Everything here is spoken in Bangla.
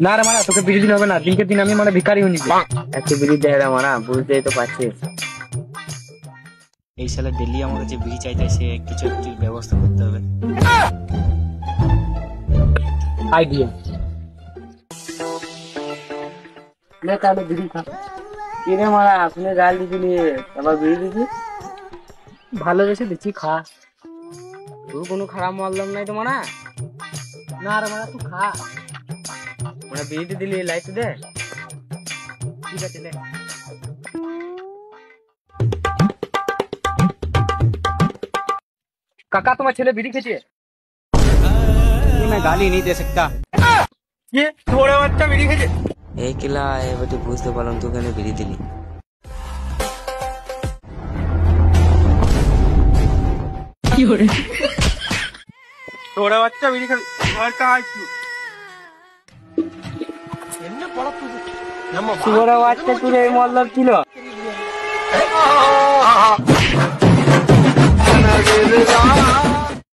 না রে মারা, তোকে বিড়ি দিন হবে না, দিনকে দিন আমি মানে ভিখারি হয়ে নিবি। একটু বিড়ি দেয় রে মারা, বুঝতেই তো পারছিস। এই সালে ডেলি আমার কাছে বিড়ি চাইতেছে, কিছু একটু ব্যবস্থা করতে হবে। আইডিয়া লে তাহলে বিড়ি খা। কি রে মারা, আপনি গাল দিছিলি আবার বিড়ি দিছি? ভালোবেসে দিচ্ছি, খা। তোর কোনো খারাপ মারলাম নাই তো মারা। না রে মারা, তুই খা। মানে বিড়িতে দিলি লাইট দে। ঠিক আছে লে। কাকা, তোমার ছেলে বিড়ি খেয়েছে? मैं गाली नहीं दे सकता। ये थोड़ा বাচ্চা বিড়ি খেয়েছে? এই কিলা এবার তুই বুঝতে পারলাম তুই কেন বিড়ি দিলি। थोड़ा বাচ্চা বিড়ি খাবি? আর কাজ তোরা বাচ্চা তুই এই মতলব ছিল।